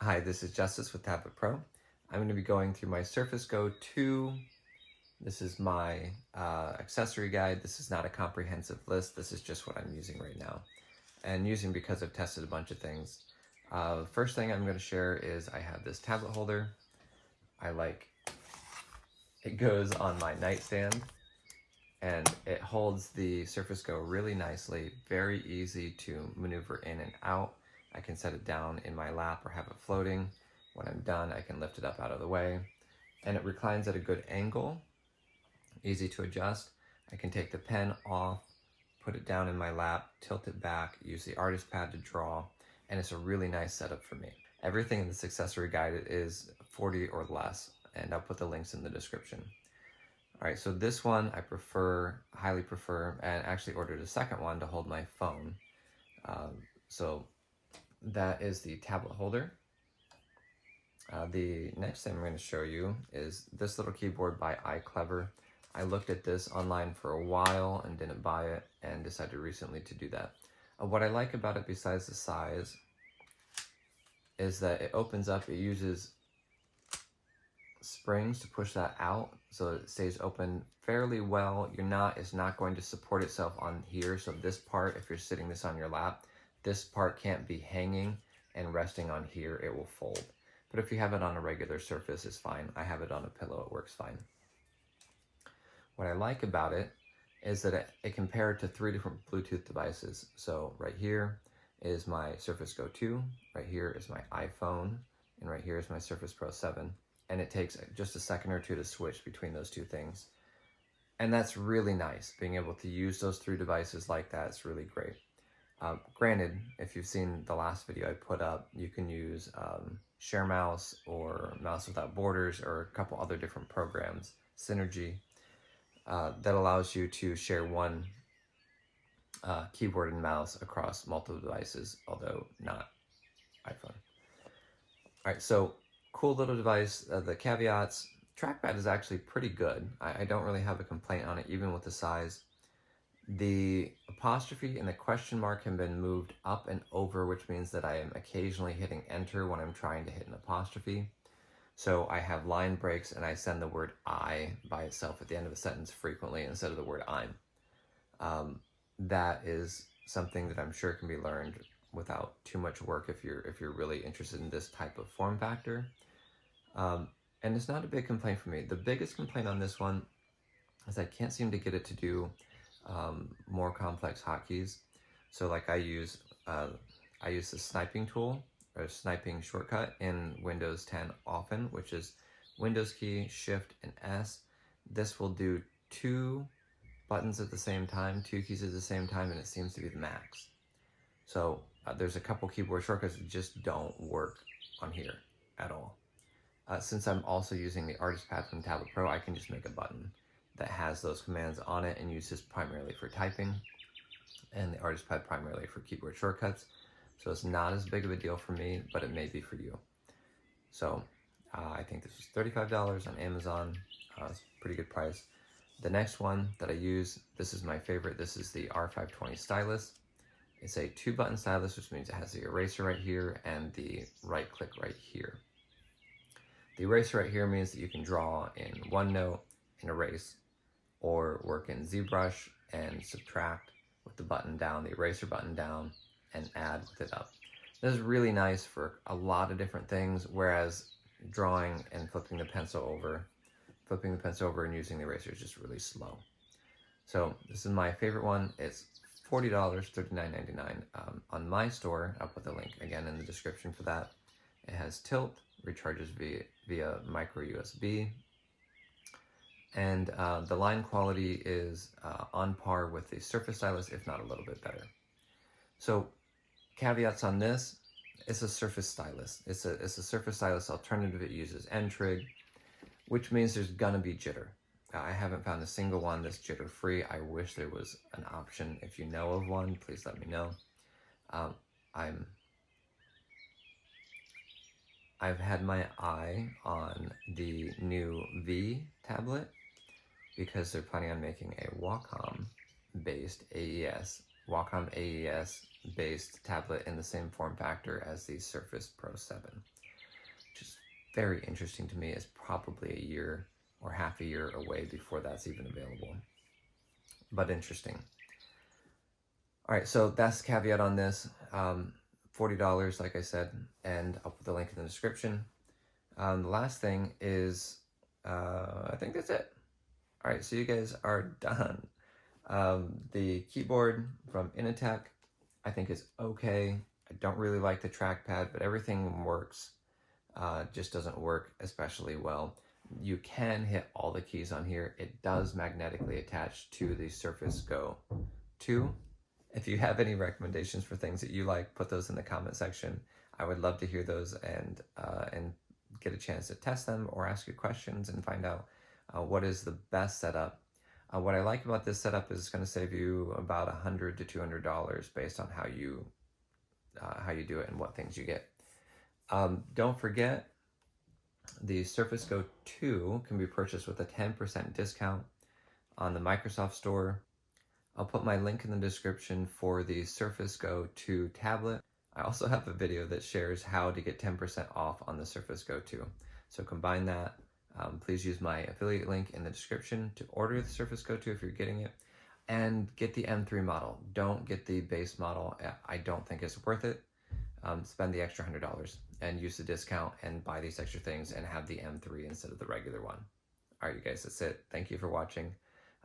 Hi, this is Justice with Tablet Pro. I'm going to be going through my Surface Go 2. This is my accessory guide. This is not a comprehensive list. This is just what I'm using right now. And using because I've tested a bunch of things. First thing I'm going to share is I have this tablet holder. It goes on my nightstand and it holds the Surface Go really nicely, very easy to maneuver in and out. I can set it down in my lap or have it floating. When I'm done, I can lift it up out of the way. And it reclines at a good angle, easy to adjust. I can take the pen off, put it down in my lap, tilt it back, use the artist pad to draw, and it's a really nice setup for me. Everything in this accessory guide is $40 or less, and I'll put the links in the description. All right, so this one I highly prefer, and actually ordered a second one to hold my phone. So that is the tablet holder. The next thing I'm going to show you is this little keyboard by iClever. I looked at this online for a while and didn't buy it, and decided recently to do that. What I like about it, besides the size, is that it opens up. It uses springs to push that out so it stays open fairly well. It's not going to support itself on here, so this part, if you're sitting this on your lap, this part can't be hanging and resting on here. It will fold. But if you have it on a regular surface, it's fine. I have it on a pillow, it works fine. What I like about it is that it can pair to 3 different Bluetooth devices. So right here is my Surface Go 2, right here is my iPhone, and right here is my Surface Pro 7. And it takes just a second or two to switch between those two things. And that's really nice. Being able to use those 3 devices like that is really great. Granted, if you've seen the last video I put up, you can use Share Mouse or Mouse Without Borders or a couple other different programs, Synergy, that allows you to share one keyboard and mouse across multiple devices, although not iPhone. All right, so cool little device. The caveats, trackpad is actually pretty good. I don't really have a complaint on it, even with the size. The apostrophe and the question mark have been moved up and over, which means that I am occasionally hitting enter when I'm trying to hit an apostrophe. So I have line breaks and I send the word I by itself at the end of a sentence frequently instead of the word I'm. That is something that I'm sure can be learned without too much work if you're really interested in this type of form factor. And it's not a big complaint for me. The biggest complaint on this one is I can't seem to get it to do more complex hotkeys. So like I use the sniping tool or sniping shortcut in Windows 10 often, which is Windows key, Shift, and S. This will do 2 buttons at the same time, 2 keys at the same time, and it seems to be the max. So there's a couple keyboard shortcuts that just don't work on here at all. Since I'm also using the artist pad from Tablet Pro, I can just make a button that has those commands on it and use this primarily for typing, and the artist pad primarily for keyboard shortcuts. So it's not as big of a deal for me, but it may be for you. So I think this was $35 on Amazon. It's a pretty good price. The next one that I use, this is my favorite. This is the R520 Stylus. It's a 2-button stylus, which means it has the eraser right here and the right click right here. The eraser right here means that you can draw in OneNote and erase, or work in ZBrush and subtract with the button down, the eraser button down, and add with it up. This is really nice for a lot of different things, whereas drawing and flipping the pencil over and using the eraser is just really slow. So this is my favorite one. It's $40, $39.99 on my store. I'll put the link again in the description for that. It has tilt, recharges via micro USB, and the line quality is on par with the Surface Stylus, if not a little bit better. So caveats on this, it's a Surface Stylus. It's a Surface Stylus alternative. It uses N-Trig, which means there's gonna be jitter. I haven't found a single one that's jitter-free. I wish there was an option. If you know of one, please let me know. I've had my eye on the new V tablet because they're planning on making a Wacom-based AES Wacom AES based tablet in the same form factor as the Surface Pro 7, which is very interesting to me. It's probably a year or half a year away before that's even available, but interesting. All right, so that's the caveat on this. $40, like I said, and I'll put the link in the description. The last thing is, I think that's it. All right, so you guys are done. The keyboard from Initech, I think is okay. I don't really like the trackpad, but everything works. Just doesn't work especially well. You can hit all the keys on here. It does magnetically attach to the Surface Go 2. If you have any recommendations for things that you like, put those in the comment section. I would love to hear those and get a chance to test them or ask you questions and find out what is the best setup. What I like about this setup is it's going to save you about $100 to $200 based on how you do it and what things you get. Don't forget, the Surface Go 2 can be purchased with a 10% discount on the Microsoft Store. I'll put my link in the description for the Surface Go 2 tablet. I also have a video that shares how to get 10% off on the Surface Go 2. So combine that. Please use my affiliate link in the description to order the Surface Go 2 if you're getting it. And get the M3 model. Don't get the base model. I don't think it's worth it. Spend the extra $100 and use the discount and buy these extra things and have the M3 instead of the regular one. All right, you guys, that's it. Thank you for watching.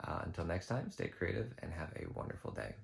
Until next time, stay creative and have a wonderful day.